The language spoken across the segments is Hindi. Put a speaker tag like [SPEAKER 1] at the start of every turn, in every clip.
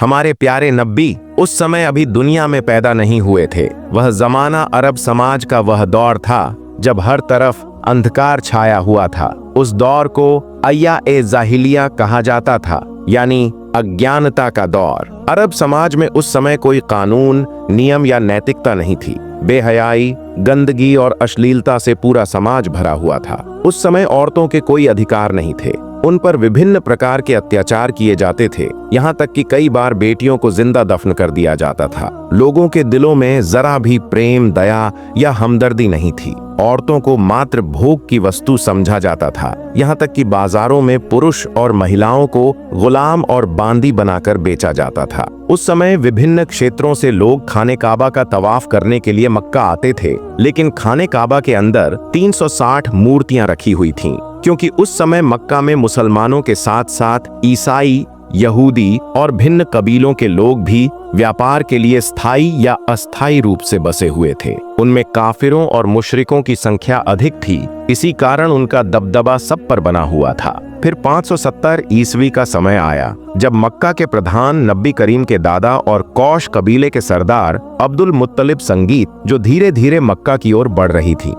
[SPEAKER 1] हमारे प्यारे नब्बी उस समय अभी दुनिया में पैदा नहीं हुए थे। वह जमाना अरब समाज का वह दौर था जब हर तरफ अंधकार छाया हुआ था। उस दौर को अय्या-ए-जाहिलिया कहा जाता था, यानी अज्ञानता का दौर। अरब समाज में उस समय कोई कानून, नियम या नैतिकता नहीं थी। बेहयाई, गंदगी और अश्लीलता से पूरा समाज भरा हुआ था। उस समय औरतों के कोई अधिकार नहीं थे। उन पर विभिन्न प्रकार के अत्याचार किए जाते थे, यहाँ तक कि कई बार बेटियों को जिंदा दफन कर दिया जाता था। लोगों के दिलों में जरा भी प्रेम, दया या हमदर्दी नहीं थी। औरतों को मात्र भोग की वस्तु समझा जाता था, यहाँ तक कि बाजारों में पुरुष और महिलाओं को गुलाम और बांदी बनाकर बेचा जाता था। उस समय विभिन्न क्षेत्रों से लोग खाने काबा का तवाफ करने के लिए मक्का आते थे, लेकिन खाने काबा के अंदर 360 मूर्तियां रखी हुई थीं, क्योंकि उस समय मक्का में मुसलमानों के साथ साथ ईसाई, यहूदी और भिन्न कबीलों के लोग भी व्यापार के लिए स्थायी या अस्थायी रूप से बसे हुए थे। उनमें काफिरों और मुशरिकों की संख्या अधिक थी, इसी कारण उनका दबदबा सब पर बना हुआ था। फिर 570 ईस्वी का समय आया जब मक्का के प्रधान नबी करीम के दादा और कौश कबीले के सरदार अब्दुल मुत्तलिब संगीत, जो धीरे धीरे मक्का की ओर बढ़ रही थी।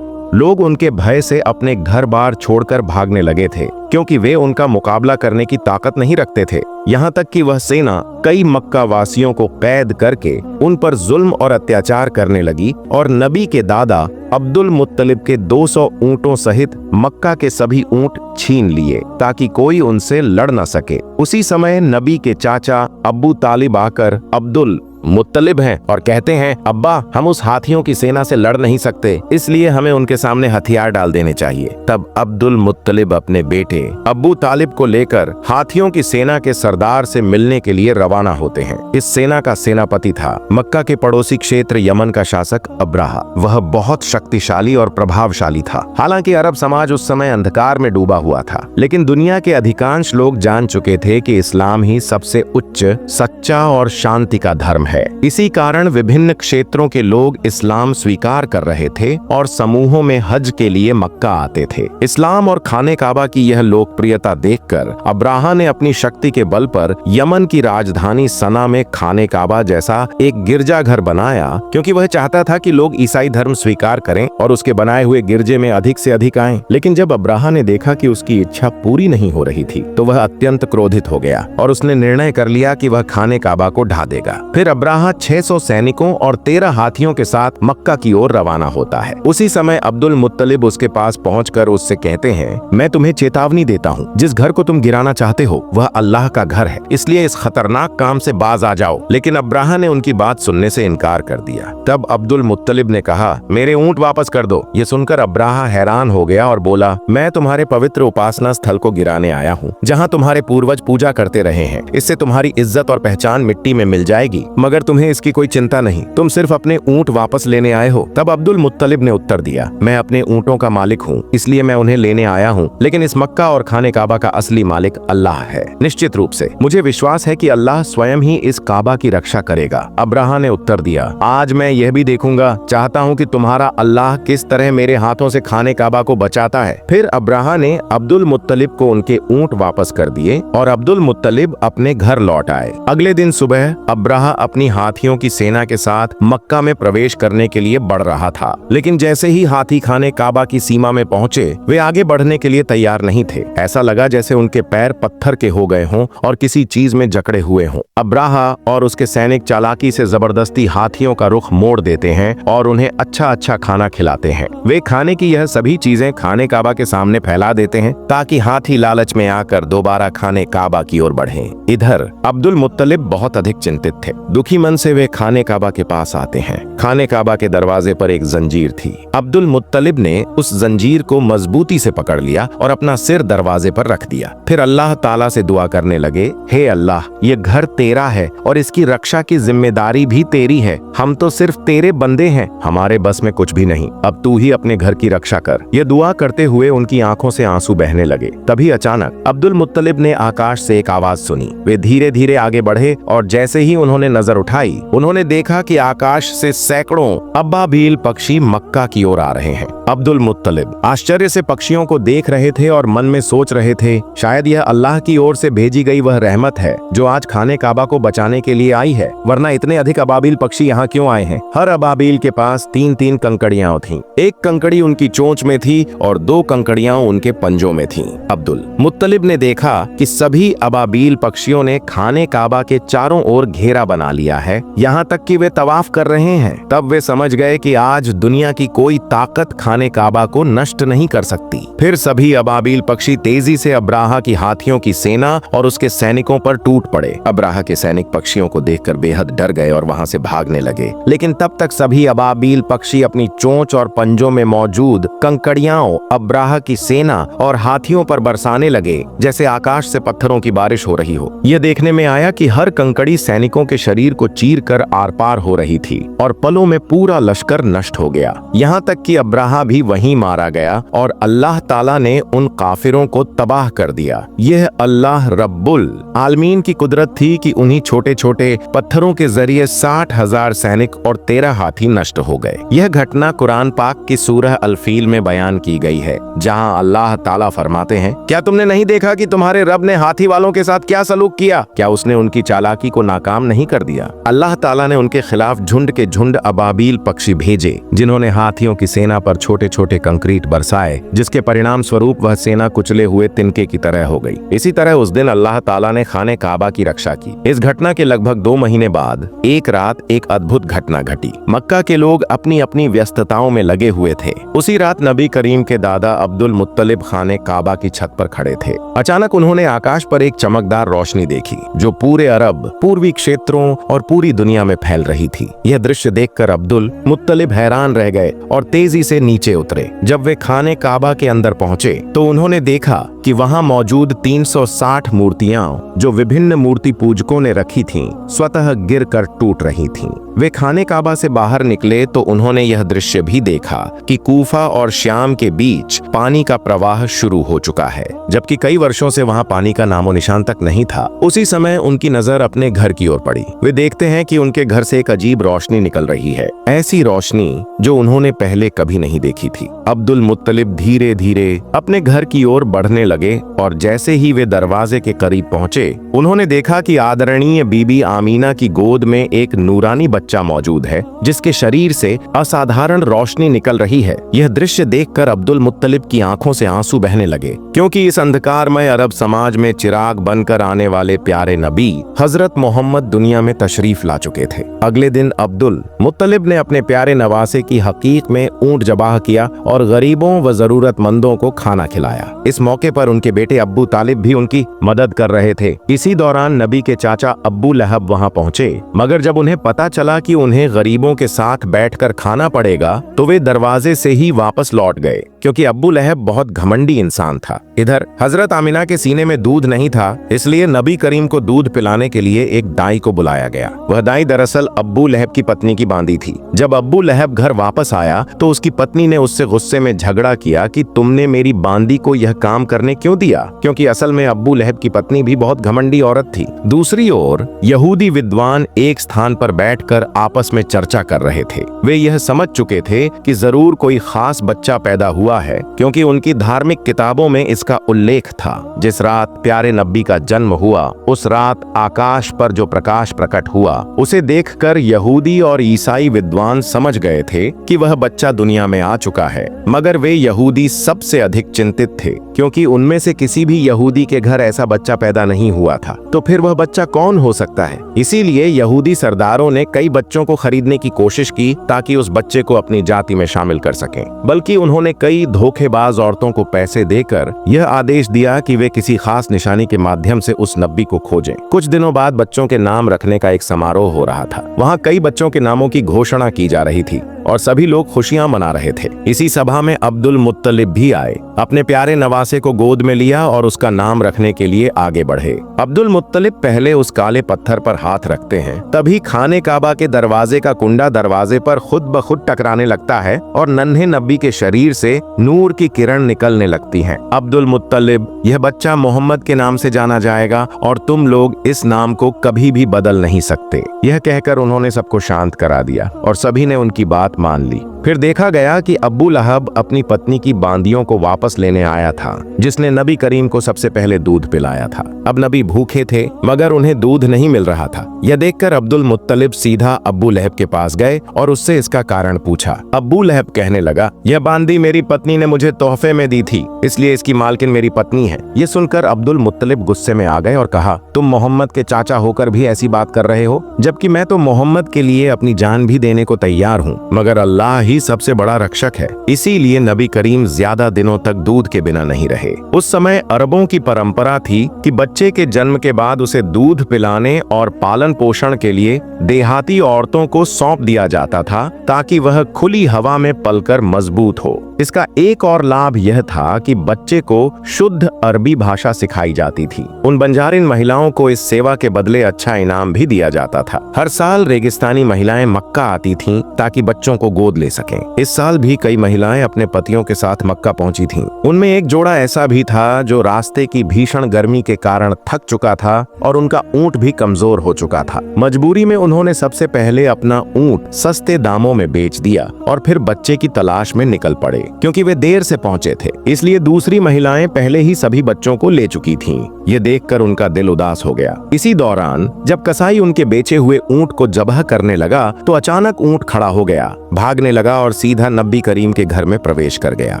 [SPEAKER 1] लोग उनके भय से अपने घर बार छोड़कर भागने लगे थे, क्योंकि वे उनका मुकाबला करने की ताकत नहीं रखते थे। यहाँ तक कि वह सेना कई मक्का वासियों को कैद करके उन पर जुल्म और अत्याचार करने लगी और नबी के दादा अब्दुल मुत्तलिब के 200 ऊंटों सहित मक्का के सभी ऊंट छीन लिए ताकि कोई उनसे लड़ न सके। उसी समय नबी के चाचा अब्बू तालिब आकर अब्दुल मुत्तलिब हैं और कहते हैं, अब्बा, हम उस हाथियों की सेना से लड़ नहीं सकते, इसलिए हमें उनके सामने हथियार डाल देने चाहिए। तब अब्दुल मुत्तलिब अपने बेटे अब्बू तालिब को लेकर हाथियों की सेना के सरदार से मिलने के लिए रवाना होते हैं। इस सेना का सेनापति था मक्का के पड़ोसी क्षेत्र यमन का शासक अब्राहा। वह बहुत शक्तिशाली और प्रभावशाली था। हालांकि अरब समाज उस समय अंधकार में डूबा हुआ था, लेकिन दुनिया के अधिकांश लोग जान चुके थे कि इस्लाम ही सबसे उच्च, सच्चा और शांति का धर्म है। इसी कारण विभिन्न क्षेत्रों के लोग इस्लाम स्वीकार कर रहे थे और समूहों में हज के लिए मक्का आते थे। इस्लाम और खाने काबा की यह लोकप्रियता देखकर अब्राहा ने अपनी शक्ति के बल पर यमन की राजधानी सना में खाने काबा जैसा एक गिरजाघर बनाया, क्योंकि वह चाहता था कि लोग ईसाई धर्म स्वीकार करें और उसके बनाए हुए गिरजे में अधिक से अधिक आएं। लेकिन जब अब्राहा ने देखा कि उसकी इच्छा पूरी नहीं हो रही थी, तो वह अत्यंत क्रोधित हो गया और उसने निर्णय कर लिया कि वह खाने काबा को ढा देगा। फिर अब्राहा 600 सैनिकों और 13 हाथियों के साथ मक्का की ओर रवाना होता है। उसी समय अब्दुल मुत्तलिब उसके पास पहुंचकर उससे कहते हैं, मैं तुम्हें चेतावनी देता हूँ, जिस घर को तुम गिराना चाहते हो वह अल्लाह का घर है, इसलिए इस खतरनाक काम से बाज आ जाओ। लेकिन अब्राहा ने उनकी बात सुनने से इनकार कर दिया। तब अब्दुल मुत्तलिब ने कहा, मेरे ऊंट वापस कर दो। ये सुनकर अब्राहा हैरान हो गया और बोला, मैं तुम्हारे पवित्र उपासना स्थल को गिराने आया हूँ, जहाँ तुम्हारे पूर्वज पूजा करते रहे हैं। इससे तुम्हारी इज्जत और पहचान मिट्टी में मिल जाएगी, मगर तुम्हें इसकी कोई चिंता नहीं, तुम सिर्फ अपने ऊंट वापस लेने आए हो। तब अब्दुल मुत्तलिब ने उत्तर दिया, मैं अपने ऊंटों का मालिक हूँ, इसलिए मैं उन्हें लेने आया हूँ, लेकिन इस मक्का और खाने काबा का असली मालिक अल्लाह है। निश्चित रूप से मुझे विश्वास है कि अल्लाह स्वयं ही इस काबा की रक्षा करेगा। अब्राहा ने उत्तर दिया, आज मैं यह भी देखूंगा, चाहता हूँ कि तुम्हारा अल्लाह किस तरह मेरे हाथों से खाने काबा को बचाता है। फिर अब्राहा ने अब्दुल मुत्तलिब को उनके ऊंट वापस कर दिए और अब्दुल मुत्तलिब अपने घर लौट आए। अगले दिन सुबह अब्राहा अपनी हाथियों की सेना के साथ मक्का में प्रवेश करने के लिए बढ़ रहा था, लेकिन जैसे ही हाथी खाने काबा की सीमा में पहुंचे, वे आगे बढ़ने के लिए तैयार नहीं थे। ऐसा लगा जैसे उनके पैर पत्थर के हो गए हों और किसी चीज में जकड़े हुए हों। अब्राहा और उसके सैनिक चालाकी से जबरदस्ती हाथियों का रुख मोड़ देते हैं और उन्हें अच्छा अच्छा खाना खिलाते हैं। वे खाने की यह सभी चीजें खाने काबा के सामने फैला देते हैं ताकि हाथी लालच में आकर दोबारा खाने काबा की ओर बढ़ें। इधर अब्दुल मुत्तलिब बहुत अधिक चिंतित थे। दुखी मन से वे खाने काबा के पास आते हैं। खाने काबा के दरवाजे पर एक जंजीर थी। अब्दुल मुत्तलिब ने उस जंजीर को मजबूती से पकड़ लिया और अपना सिर दरवाजे पर रख दिया। फिर अल्लाह ताला से दुआ करने लगे, हे अल्लाह, ये घर तेरा है और इसकी रक्षा की जिम्मेदारी भी तेरी है। हम तो सिर्फ तेरे बंदे हैं, हमारे बस में कुछ भी नहीं। अब तू ही अपने घर की रक्षा कर। ये दुआ करते हुए उनकी आंखों से आंसू बहने लगे। तभी अचानक अब्दुल मुत्तलिब ने आकाश से एक आवाज सुनी। वे धीरे धीरे आगे बढ़े और जैसे ही उन्होंने नजर उठाई, उन्होंने देखा कि आकाश से सैकड़ों अबाबील पक्षी मक्का की ओर आ रहे हैं। अब्दुल मुत्तलिब आश्चर्य से पक्षियों को देख रहे थे और मन में सोच रहे थे, शायद यह अल्लाह की ओर से भेजी गई वह रहमत है जो आज खाने काबा को बचाने के लिए आई है, वरना इतने अधिक अबाबील पक्षी यहाँ क्यों आए हैं। हर अबाबील के पास 3-3 कंकड़ियां थीं। एक कंकड़ी उनकी चोंच में थी और 2 कंकड़ियां उनके पंजों में थीं। अब्दुल मुत्तलिब ने देखा कि सभी अबाबील पक्षियों ने खाने काबा के चारों ओर घेरा बना लिया है, यहाँ तक कि वे तवाफ कर रहे हैं। तब वे समझ गए कि आज दुनिया की कोई ताकत खाने काबा को नष्ट नहीं कर सकती। फिर सभी अबाबील पक्षी तेजी से अब्राहा की हाथियों की सेना और उसके सैनिकों पर टूट पड़े। अब्राहा के सैनिक पक्षियों को देखकर बेहद डर गए और वहां से भागने लगे, लेकिन तब तक सभी अबाबील पक्षी अपनी चोंच और पंजों में मौजूद कंकड़ियां अब्राहा की सेना और हाथियों पर बरसाने लगे, जैसे आकाश से पत्थरों की बारिश हो रही हो। यह देखने में आया कि हर कंकड़ी सैनिकों के शरीर को चीर कर आर पार हो रही थी और पलों में पूरा लश्कर नष्ट हो गया। यहाँ तक कि अब्राहा भी वहीं मारा गया और अल्लाह ताला ने उन काफिरों को तबाह कर दिया। यह अल्लाह रब्बुल आलमीन की कुदरत थी कि उन्हीं छोटे छोटे पत्थरों के जरिए 60,000 सैनिक और 13 हाथी नष्ट हो गए। यह घटना कुरान पाक की सूरह अल-फील में बयान की गई है, जहां अल्लाह ताला फरमाते हैं, क्या तुमने नहीं देखा कि तुम्हारे रब ने हाथी वालों के साथ क्या सलूक किया? क्या उसने उनकी चालाकी को नाकाम नहीं कर दिया? अल्लाह ताला ने उनके खिलाफ झुंड के झुंड अबाबील पक्षी भेजे, जिन्होंने हाथियों की सेना पर छोटे छोटे कंक्रीट बरसाए, जिसके परिणाम स्वरूप वह सेना कुचले हुए तिनके की तरह हो गई। इसी तरह उस दिन अल्लाह ताला ने खाने काबा की रक्षा की। इस घटना के लगभग 2 महीने बाद एक रात एक अद्भुत घटना घटी। मक्का के लोग अपनी अपनी व्यस्तताओं में लगे हुए थे। उसी रात नबी करीम के दादा अब्दुल मुत्तलिब खाने काबा की छत पर खड़े थे। अचानक उन्होंने आकाश पर एक चमकदार रोशनी देखी जो पूरे अरब, पूर्वी क्षेत्रों और पूरी दुनिया में फैल रही थी। यह दृश्य देखकर अब्दुल मुत्तलिब हैरान रह गए और तेजी से नीचे उतरे। जब वे खाने काबा के अंदर पहुंचे तो उन्होंने देखा कि वहां मौजूद 360 मूर्तियां जो विभिन्न मूर्ति पूजकों ने रखी थीं, स्वतः गिरकर टूट रही थीं। वे खाने काबा से बाहर निकले तो उन्होंने यह दृश्य भी देखा कि कूफा और श्याम के बीच पानी का प्रवाह शुरू हो चुका है, जबकि कई वर्षों से वहां पानी का नामो निशान तक नहीं था। उसी समय उनकी नजर अपने घर की ओर पड़ी। वे देखते हैं कि उनके घर से एक अजीब रोशनी निकल रही है, ऐसी रोशनी जो उन्होंने पहले कभी नहीं देखी थी। अब्दुल मुत्तलिब धीरे धीरे अपने घर की ओर बढ़ने लगे और जैसे ही वे दरवाजे के करीब पहुंचे, उन्होंने देखा कि आदरणीय बीबी आमीना की गोद में एक नूरानी बच्चा मौजूद है, जिसके शरीर से असाधारण रोशनी निकल रही है। यह दृश्य देखकर अब्दुल मुत्तलिब की आंखों से आंसू बहने लगे, क्योंकि इस अंधकारमय अरब समाज में चिराग बनकर आने वाले प्यारे नबी हजरत मोहम्मद दुनिया में तशरीफ ला चुके थे। अगले दिन अब्दुल मुत्तलिब ने अपने प्यारे नवासे की हकीक में ऊंट जबाह किया और गरीबों व जरूरतमंदों को खाना खिलाया। इस मौके पर उनके बेटे अब्बू तालिब भी उनकी मदद कर रहे थे। इसी दौरान नबी के चाचा अब्बू लहब वहां पहुंचे, मगर जब उन्हें पता चला कि उन्हें गरीबों के साथ बैठकर खाना पड़ेगा तो वे दरवाजे से ही वापस लौट गए, क्योंकि अब्बू लहब बहुत घमंडी इंसान था। इधर हजरत आमिना के सीने में दूध नहीं था, इसलिए नबी करीम को दूध पिलाने के लिए एक दाई को बुलाया गया। वह दाई दरअसल अब्बू लहब की पत्नी की बांदी थी। जब अब्बू लहब घर वापस आया तो उसकी पत्नी ने उससे गुस्से में झगड़ा किया कि तुमने मेरी बांदी को यह काम करने क्यों दिया, क्योंकि असल में अब्बू लहब की पत्नी भी बहुत घमंडी औरत थी। दूसरी ओर यहूदी विद्वान एक स्थान पर बैठकर आपस में चर्चा कर रहे थे। वे यह समझ चुके थे कि जरूर कोई खास बच्चा पैदा हुआ है, क्योंकि उनकी धार्मिक किताबों में इसका उल्लेख था। जिस रात प्यारे नबी का जन्म हुआ, उस रात आकाश पर जो प्रकाश प्रकट हुआ, उसे देखकर यहूदी और ईसाई विद्वान समझ गए थे कि वह बच्चा दुनिया में आ चुका है। मगर वे यहूदी सबसे अधिक चिंतित थे, क्योंकि उनमें से किसी भी यहूदी के घर ऐसा बच्चा पैदा नहीं हुआ था। तो फिर वह बच्चा कौन हो सकता है? इसीलिए यहूदी सरदारों ने कई बच्चों को खरीदने की कोशिश की ताकि उस बच्चे को अपनी जाति में शामिल कर सकें। बल्कि उन्होंने कई धोखेबाज औरतों को पैसे देकर यह आदेश दिया कि वे किसी खास निशानी के माध्यम से उस नबी को खोजें। कुछ दिनों बाद बच्चों के नाम रखने का एक समारोह हो रहा था। वहाँ कई बच्चों के नामों की घोषणा की जा रही थी और सभी लोग खुशियां मना रहे थे। इसी सभा में अब्दुल मुत्तलिब भी आए, अपने प्यारे नवासे को गोद में लिया और उसका नाम रखने के लिए आगे बढ़े। अब्दुल मुत्तलिब पहले उस काले पत्थर पर हाथ रखते हैं, तभी खाने काबा के दरवाजे का कुंडा दरवाजे पर खुद ब खुद टकराने लगता है और नन्हे नबी के शरीर से नूर की किरण निकलने लगती हैं। अब्दुल मुत्तलिब, यह बच्चा मोहम्मद के नाम से जाना जाएगा और तुम लोग इस नाम को कभी भी बदल नहीं सकते। यह कहकर उन्होंने सबको शांत करा दिया और सभी ने उनकी बात मान ली। फिर देखा गया कि अब्बू लहब अपनी पत्नी की बांदियों को वापस लेने आया था, जिसने नबी करीम को सबसे पहले दूध पिलाया था। अब नबी भूखे थे मगर उन्हें दूध नहीं मिल रहा था। यह देखकर अब्दुल मुत्तलिब सीधा अब्बू लहब के पास गए और उससे इसका कारण पूछा। अब्बू लहब कहने लगा, यह बांदी मेरी पत्नी ने मुझे तोहफे में दी थी, इसलिए इसकी मालकिन मेरी पत्नी है। ये सुनकर अब्दुल मुत्तलिब गुस्से में आ गए और कहा, तुम मोहम्मद के चाचा होकर भी ऐसी बात कर रहे हो, जबकि मैं तो मोहम्मद के लिए अपनी जान भी देने को तैयार हूँ, मगर अल्लाह ही सबसे बड़ा रक्षक है। इसीलिए नबी करीम ज्यादा दिनों तक दूध के बिना नहीं रहे। उस समय अरबों की परंपरा थी कि बच्चे के जन्म के बाद उसे दूध पिलाने और पालन पोषण के लिए देहाती औरतों को सौंप दिया जाता था, ताकि वह खुली हवा में पलकर मजबूत हो। इसका एक और लाभ यह था कि बच्चे को शुद्ध अरबी भाषा सिखाई जाती थी। उन बंजारिन महिलाओं को इस सेवा के बदले अच्छा इनाम भी दिया जाता था। हर साल रेगिस्तानी महिलाएं मक्का आती थीं ताकि बच्चों को गोद ले सकें। इस साल भी कई महिलाएं अपने पतियों के साथ मक्का पहुंची थीं। उनमें एक जोड़ा ऐसा भी था जो रास्ते की भीषण गर्मी के कारण थक चुका था और उनका ऊंट भी कमजोर हो चुका था। मजबूरी में उन्होंने सबसे पहले अपना ऊंट सस्ते दामों में बेच दिया और फिर बच्चे की तलाश में निकल पड़े। क्योंकि वे देर से पहुंचे थे, इसलिए दूसरी महिलाएं पहले ही सभी बच्चों को ले चुकी थीं। ये देखकर उनका दिल उदास हो गया। इसी दौरान जब कसाई उनके बेचे हुए ऊंट को जबह करने लगा तो अचानक ऊंट खड़ा हो गया, भागने लगा और सीधा नबी करीम के घर में प्रवेश कर गया।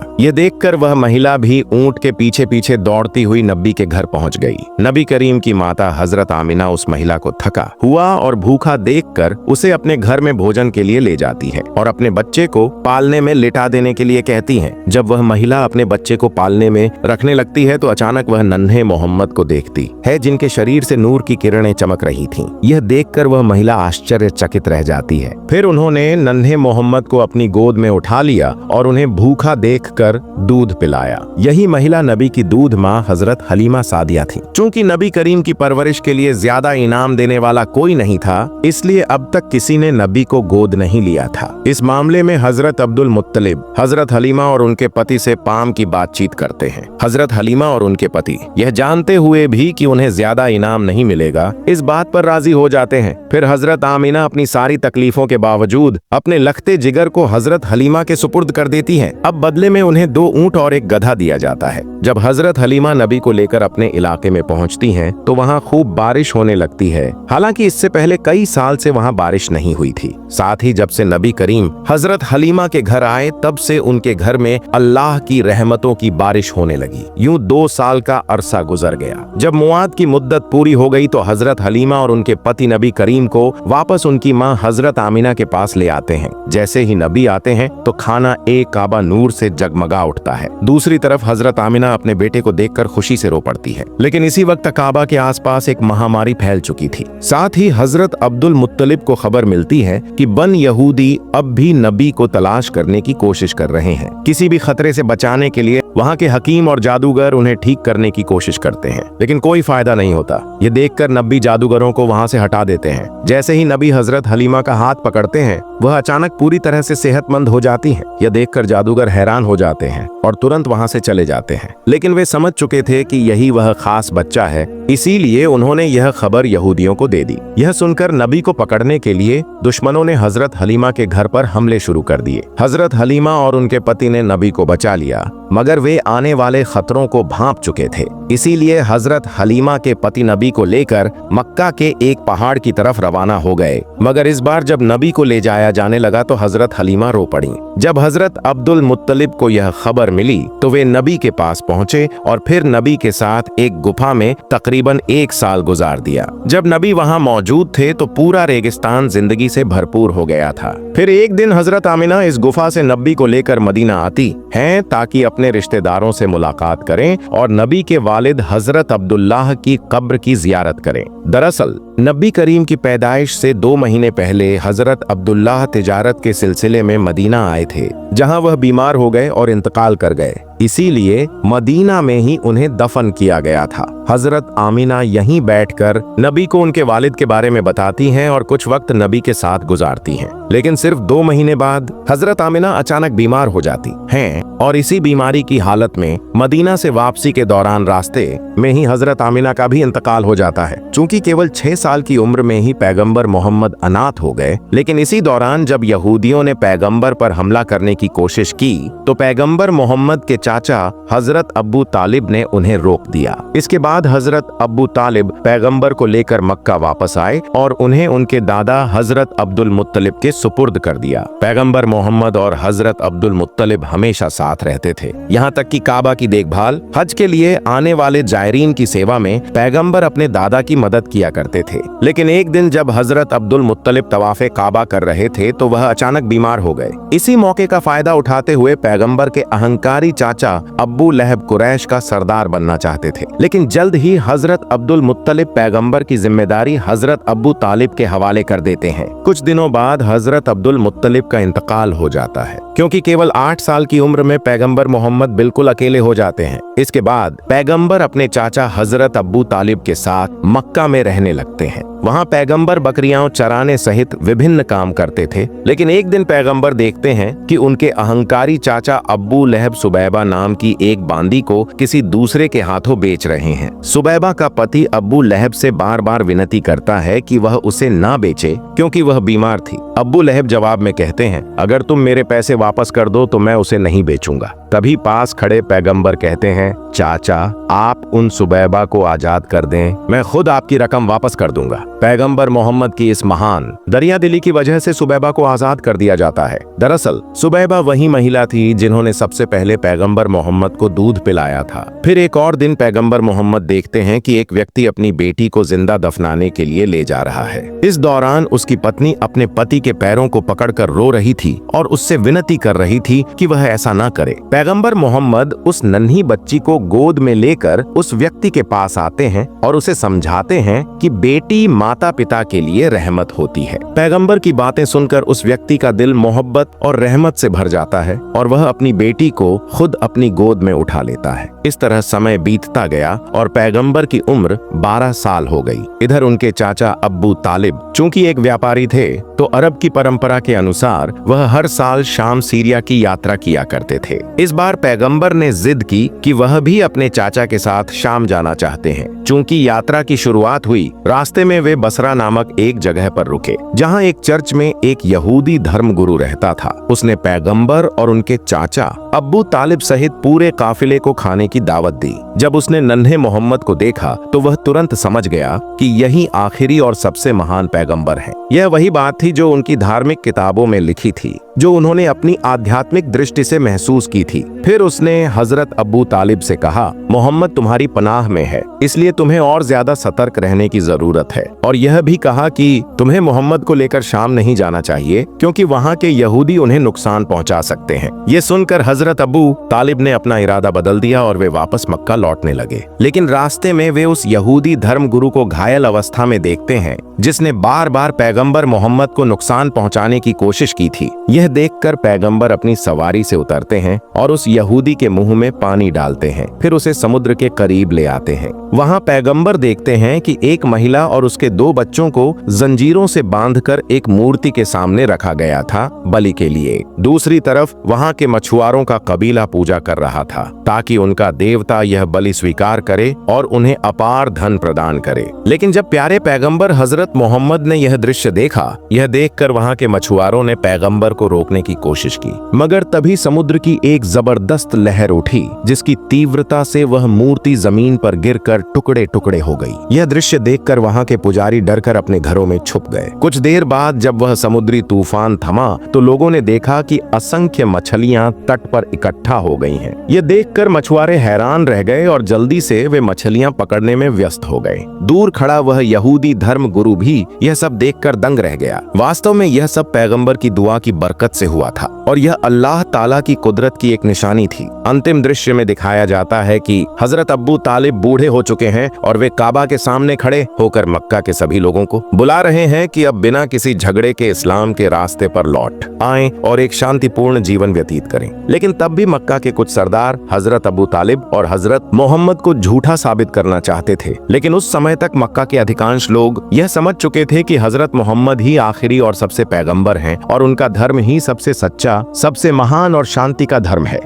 [SPEAKER 1] ये देखकर वह महिला भी ऊंट के पीछे पीछे दौड़ती हुई नबी के घर पहुंच गई। नबी करीम की माता हजरत आमिना उस महिला को थका हुआ और भूखा देखकर उसे अपने घर में भोजन के लिए ले जाती है और अपने बच्चे को पालने में लिटा देने के लिए कहती है। जब वह महिला अपने बच्चे को पालने में रखने लगती है तो अचानक वह नन्हे मोहम्मद को देखती है, जिनके शरीर से नूर की किरणें चमक रही थीं। यह देखकर वह महिला आश्चर्यचकित रह जाती है। फिर उन्होंने नन्हे मोहम्मद को अपनी गोद में उठा लिया और उन्हें भूखा देखकर दूध पिलाया। यही महिला नबी की दूध माँ हजरत हलीमा सादिया थी। चूंकि नबी करीम की परवरिश के लिए ज्यादा इनाम देने वाला कोई नहीं था, इसलिए अब तक किसी ने नबी को गोद नहीं लिया था। इस मामले में हजरत अब्दुल मुत्तलिब हजरत हलीमा और उनके पति से पाम की बातचीत करते हैं। हजरत हलीमा और उनके पति यह जानते हुए भी कि उन्हें ज्यादा इनाम नहीं मिलेगा, इस बात पर राजी हो जाते हैं। फिर हजरत आमिना अपनी सारी तकलीफों के बावजूद अपने लखते जिगर को हजरत हलीमा के सुपुर्द कर देती हैं। अब बदले में उन्हें 2 ऊंट और एक गधा दिया जाता है। जब हजरत हलीमा नबी को लेकर अपने इलाके में पहुंचती हैं, तो वहां खूब बारिश होने लगती है। हालांकि इससे पहले कई साल से वहां बारिश नहीं हुई थी। साथ ही जब से नबी करीम हजरत हलीमा के घर आए, तब से उनके घर में अल्लाह की रहमतों की बारिश होने लगी। यूं 2 साल का अरसा गुजर गया। जब मुआद की मुद्दत पूरी हो गई तो हजरत हलीमा और उनके पति नबी करीम को वापस उनकी मां हजरत आमिना के पास ले आते हैं। जैसे ही नबी आते हैं तो खाना एक काबा नूर से जगमगा उठता है। दूसरी तरफ हजरत आमिना अपने बेटे को देखकर खुशी से रो पड़ती है। लेकिन इसी वक्त काबा के आसपास एक महामारी फैल चुकी थी। साथ ही हजरत अब्दुल मुत्तलिब को खबर मिलती है कि बन यहूदी अब भी नबी को तलाश करने की कोशिश कर रहे हैं। किसी भी खतरे से बचाने के लिए वहाँ के हकीम और जादूगर उन्हें ठीक करने की कोशिश करते हैं, लेकिन कोई फायदा नहीं होता। ये देखकर नबी जादूगरों को वहाँ से हटा देते हैं। जैसे ही नबी हजरत हलीमा का हाथ पकड़ते हैं, वह अचानक पूरी तरह से सेहतमंद हो जाती हैं। यह देखकर जादूगर हैरान हो जाते हैं और तुरंत वहाँ से चले जाते हैं। लेकिन वे समझ चुके थे कि यही वह खास बच्चा है, इसीलिए उन्होंने यह खबर यहूदियों को दे दी। यह सुनकर नबी को पकड़ने के लिए दुश्मनों ने हजरत हलीमा के घर पर हमले शुरू कर दिए। हजरत हलीमा और उनके पति ने नबी को बचा लिया, मगर वे आने वाले खतरों को भांप चुके थे। इसीलिए हजरत हलीमा के पति नबी को लेकर मक्का के एक पहाड़ की तरफ रवाना हो गए। मगर इस बार जब नबी को ले जाया जाने लगा तो हजरत हलीमा रो पड़ी। जब हजरत अब्दुल मुत्तलिब को यह खबर मिली तो वे नबी के पास पहुंचे और फिर नबी के साथ एक गुफा में तकरीबन 1 साल गुजार दिया। जब नबी वहां मौजूद थे तो पूरा रेगिस्तान जिंदगी से भरपूर हो गया था। फिर एक दिन हजरत आमिना इस गुफा से नबी को लेकर मदीना आती हैं ताकि अपने रिश्तेदारों से मुलाकात करें और नबी के वालिद हजरत अब्दुल्लाह की कब्र की जियारत करें। दरअसल नबी करीम की पैदाइश से 2 महीने पहले हजरत अब्दुल्लाह तिजारत के सिलसिले में मदीना आए थे, जहां वह बीमार हो गए और इंतकाल कर गए। इसीलिए मदीना में ही उन्हें दफन किया गया था। हजरत आमिना यहीं बैठकर नबी को उनके वालिद के बारे में बताती हैं और कुछ वक्त नबी के साथ गुजारती हैं। लेकिन सिर्फ 2 महीने बाद हजरत आमिना अचानक बीमार हो जाती हैं और इसी बीमारी की हालत में मदीना से वापसी के दौरान रास्ते में ही हजरत आमिना का भी इंतकाल हो जाता है। चूंकि केवल 6 साल की उम्र में ही पैगंबर मोहम्मद अनाथ हो गए, लेकिन इसी दौरान जब यहूदियों ने पैगंबर पर हमला करने की कोशिश की तो पैगंबर मोहम्मद के चाचा हजरत अब्बू तालिब ने उन्हें रोक दिया। इसके बाद हजरत अब्बू तालिब पैगंबर को लेकर मक्का वापस आए और उन्हें उनके दादा हजरत अब्दुल मुत्तलिब के सुपुर्द कर दिया। पैगंबर मोहम्मद और हजरत अब्दुल मुत्तलिब हमेशा साथ रहते थे, यहाँ तक कि काबा की देखभाल, हज के लिए आने वाले जायरीन की सेवा में पैगंबर अपने दादा की मदद किया करते थे। लेकिन एक दिन जब हजरत अब्दुल मुत्तलिब तवाफे काबा कर रहे थे तो वह अचानक बीमार हो गए। इसी मौके का फायदा उठाते हुए पैगंबर के अहंकारी चाचा अब्बू लहब कुरैश का सरदार बनना चाहते थे, लेकिन जल्द ही हजरत अब्दुल मुत्तलिब पैगंबर की जिम्मेदारी हजरत अब्बू तालिब के हवाले कर देते हैं। कुछ दिनों बाद हजरत अब्दुल मुत्तलिब का इंतकाल हो जाता है, क्योंकि केवल 8 साल की उम्र में पैगंबर मोहम्मद बिल्कुल अकेले हो जाते हैं। इसके बाद पैगंबर अपने चाचा हजरत अब्बू तालिब के साथ मक्का में रहने लगते हैं। वहाँ पैगंबर बकरियां चराने सहित विभिन्न काम करते थे। लेकिन एक दिन पैगंबर देखते हैं कि उनके अहंकारी चाचा अब्बू लहब सुबैबा नाम की एक बांदी को किसी दूसरे के हाथों बेच रहे हैं। सुबैबा का पति अब्बू लहब से बार बार विनती करता है कि वह उसे ना बेचे, क्योंकि वह बीमार थी। अब्बू लहब जवाब में कहते हैं, अगर तुम मेरे पैसे वापस कर दो तो मैं उसे नहीं बेचूंगा। तभी पास खड़े पैगंबर कहते हैं, चाचा आप उन सुबैबा को आजाद कर दें, मैं खुद आपकी रकम वापस कर दूंगा। पैगंबर मोहम्मद की इस महान दरिया दिली की वजह से सुबैबा को आजाद कर दिया जाता है। दरअसल सुबैबा वही महिला थी जिन्होंने सबसे पहले पैगंबर मोहम्मद को दूध पिलाया था। फिर एक और दिन पैगंबर मोहम्मद देखते हैं कि एक व्यक्ति अपनी बेटी को जिंदा दफनाने के लिए ले जा रहा है। इस दौरान उसकी पत्नी अपने पति के पैरों को पकड़कर रो रही थी और उससे विनती कर रही थी कि वह ऐसा ना करे। पैगंबर मोहम्मद उस नन्ही बच्ची को गोद में लेकर उस व्यक्ति के पास आते हैं और उसे समझाते हैं कि बेटी माता पिता के लिए रहमत होती है। पैगंबर की बातें सुनकर उस व्यक्ति का दिल मोहब्बत और रहमत से भर जाता है और वह अपनी बेटी को खुद अपनी गोद में उठा लेता है। इस तरह समय बीतता गया और पैगंबर की उम्र 12 साल हो गई। इधर उनके चाचा अब्बू तालिब चूंकि एक व्यापारी थे तो अरब की परंपरा के अनुसार वह हर साल शाम सीरिया की यात्रा किया करते थे। इस बार पैगंबर ने जिद की कि वह भी अपने चाचा के साथ शाम जाना चाहते हैं। चूंकि यात्रा की शुरुआत हुई, रास्ते में वे बसरा नामक एक जगह पर रुके, जहां एक चर्च में एक यहूदी धर्मगुरु रहता था। उसने पैगंबर और उनके चाचा अब्बू तालिब सहित पूरे काफिले को खाने की दावत दी। जब उसने नन्हे मोहम्मद को देखा तो वह तुरंत समझ गया कि यही आखिरी और सबसे महान पैगंबर है। यह वही बात थी जो उनकी धार्मिक किताबों में लिखी थी, जो उन्होंने अपनी आध्यात्मिक दृष्टि से महसूस की थी। फिर उसने हजरत अब्बू तालिब से कहा, मोहम्मद तुम्हारी पनाह में है, इसलिए तुम्हें और ज्यादा सतर्क रहने की जरूरत है। और यह भी कहा कि तुम्हें मोहम्मद को लेकर शाम नहीं जाना चाहिए, क्योंकि वहाँ के यहूदी उन्हें नुकसान पहुँचा सकते हैं। ये सुनकर हजरत अब्बू तालिब ने अपना इरादा बदल दिया और वे वापस मक्का लौटने लगे। लेकिन रास्ते में वे उस यहूदी धर्मगुरु को घायल अवस्था में देखते हैं, जिसने बार बार पैगंबर मोहम्मद को नुकसान पहुंचाने की कोशिश की थी। यह देखकर पैगंबर अपनी सवारी से उतरते हैं और उस यहूदी के मुंह में पानी डालते हैं, फिर उसे समुद्र के करीब ले आते हैं। वहां पैगंबर देखते हैं कि एक महिला और उसके 2 बच्चों को जंजीरों से बांधकर एक मूर्ति के सामने रखा गया था बलि के लिए। दूसरी तरफ वहां के मछुआरों का कबीला पूजा कर रहा था, ताकि उनका देवता यह बलि स्वीकार करे और उन्हें अपार धन प्रदान करे। लेकिन जब प्यारे पैगंबर हजरत मोहम्मद ने यह दृश्य देखा, यह देखकर वहां के मछुआरों ने पैगंबर को रोकने की कोशिश की, मगर तभी समुद्र की एक जबरदस्त लहर उठी, जिसकी तीव्रता से वह मूर्ति जमीन पर गिरकर टुकड़े टुकड़े हो गई। यह दृश्य देखकर वहां के पुजारी अधिकारी डरकर अपने घरों में छुप गए। कुछ देर बाद जब वह समुद्री तूफान थमा तो लोगों ने देखा कि असंख्य मछलियां तट पर इकट्ठा हो गई हैं। ये देखकर मछुआरे हैरान रह गए और जल्दी से वे मछलियां पकड़ने में व्यस्त हो गए। दूर खड़ा वह यहूदी धर्म गुरु भी यह सब देखकर दंग रह गया। वास्तव में यह सब पैगंबर की दुआ की बरकत से हुआ था और यह अल्लाह ताला की कुदरत की एक निशानी थी। अंतिम दृश्य में दिखाया जाता है कि हजरत अब्बू तालिब बूढ़े हो चुके हैं और वे काबा के सामने खड़े होकर मक्का के सभी लोगों को बुला रहे हैं कि अब बिना किसी झगड़े के इस्लाम के रास्ते पर लौट आएं और एक शांतिपूर्ण जीवन व्यतीत करें। लेकिन तब भी मक्का के कुछ सरदार हजरत अबू तालिब और हजरत मोहम्मद को झूठा साबित करना चाहते थे। लेकिन उस समय तक मक्का के अधिकांश लोग यह समझ चुके थे कि हजरत मोहम्मद ही आखिरी और सबसे पैगंबर हैं और उनका धर्म ही सबसे सच्चा, सबसे महान और शांति का धर्म है।